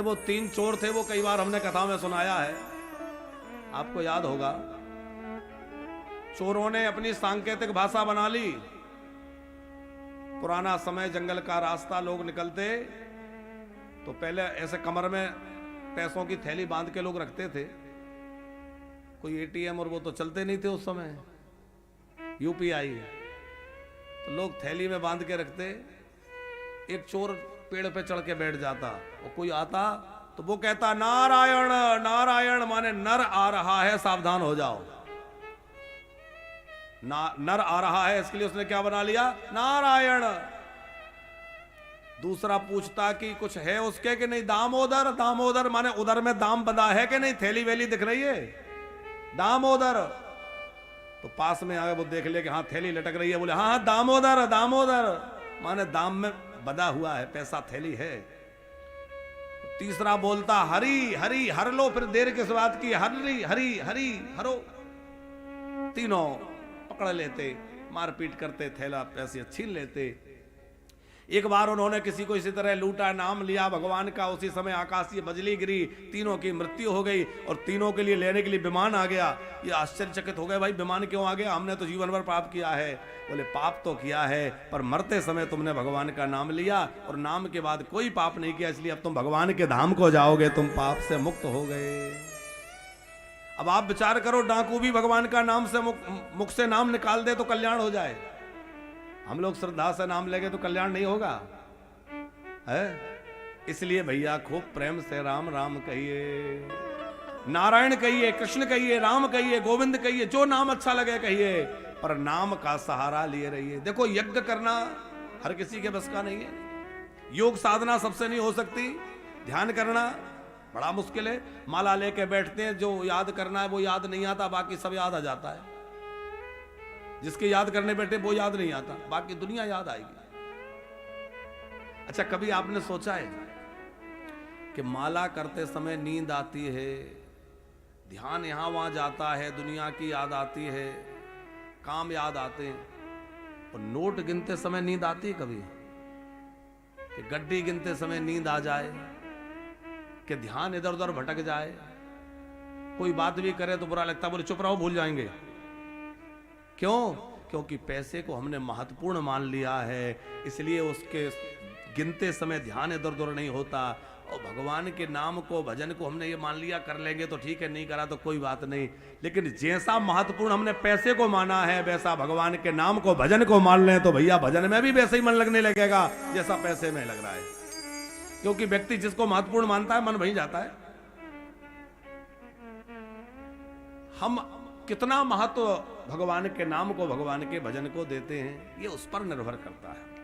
वो तीन चोर थे, वो कई बार हमने कथा में सुनाया है, आपको याद होगा। चोरों ने अपनी सांकेतिक भाषा बना ली। पुराना समय, जंगल का रास्ता, लोग निकलते तो पहले ऐसे कमर में पैसों की थैली बांध के लोग रखते थे। कोई एटीएम और वो तो चलते नहीं थे उस समय, यूपीआई, तो लोग थैली में बांध के रखते। एक चोर पेड़ पे चढ़ के बैठ जाता और कोई आता तो वो कहता नारायण नारायण, माने नर आ रहा है, सावधान हो जाओ। नर आ रहा है, इसके लिए उसने क्या बना लिया, नारायण। दूसरा पूछता कि कुछ है उसके कि नहीं, दामोदर। दामोदर माने उधर में दाम बंधा है कि नहीं, थैली वैली दिख रही है, दामोदर। तो पास में आए, वो देख ले कि हाँ थैली लटक रही है, बोले हाँ हाँ दामोदर दामोदर, माने दाम में बंधा हुआ है, पैसा थैली है। तीसरा बोलता हरी हरी, हर लो, फिर देर किस बात की, हरी हरी हरी हरो। तीनों पकड़ लेते, मारपीट करते, थैला पैसे छीन लेते। एक बार उन्होंने किसी को इसी तरह लूटा, नाम लिया भगवान का, उसी समय आकाशीय बिजली गिरी, तीनों की मृत्यु हो गई और तीनों के लिए लेने के लिए विमान आ गया। ये आश्चर्यचकित हो गए, भाई विमान क्यों आ गया, हमने तो जीवन भर पाप किया है। बोले पाप तो किया है, पर मरते समय तुमने भगवान का नाम लिया और नाम के बाद कोई पाप नहीं किया, इसलिए अब तुम भगवान के धाम को जाओगे, तुम पाप से मुक्त हो गए। अब आप विचार करो, डाकू भी भगवान का नाम से मुख से नाम निकाल दे तो कल्याण हो जाए। हम लोग श्रद्धा से नाम लेंगे तो कल्याण नहीं होगा है। इसलिए भैया खूब प्रेम से राम राम कहिए, नारायण कहिए, कृष्ण कहिए, राम कहिए, गोविंद कहिए, जो नाम अच्छा लगे कहिए, पर नाम का सहारा लिए रहिए। देखो यज्ञ करना हर किसी के बस का नहीं है, योग साधना सबसे नहीं हो सकती, ध्यान करना बड़ा मुश्किल है। माला लेके बैठते हैं, जो याद करना है वो याद नहीं आता, बाकी सब याद आ जाता है। जिसके याद करने बैठे वो याद नहीं आता, बाकी दुनिया याद आएगी। अच्छा, कभी आपने सोचा है कि माला करते समय नींद आती है, ध्यान यहां वहां जाता है, दुनिया की याद आती है, काम याद आते हैं, और नोट गिनते समय नींद आती है कभी? कि गड्डी गिनते समय नींद आ जाए, कि ध्यान इधर उधर भटक जाए, कोई बात भी करे तो बुरा लगता, बोले चुप रहो भूल जाएंगे। क्यों? क्योंकि पैसे को हमने महत्वपूर्ण मान लिया है, इसलिए उसके गिनते समय ध्यान इधर उधर नहीं होता। और भगवान के नाम को, भजन को हमने ये मान लिया, कर लेंगे तो ठीक है, नहीं करा तो कोई बात नहीं। लेकिन जैसा महत्वपूर्ण हमने पैसे को माना है, वैसा भगवान के नाम को, भजन को मान लें तो भैया भजन में भी वैसे ही मन लगने लगेगा जैसा पैसे में लग रहा है। क्योंकि व्यक्ति जिसको महत्वपूर्ण मानता है, मन वहीं जाता है। हम कितना महत्व भगवान के नाम को, भगवान के भजन को देते हैं, ये उस पर निर्भर करता है।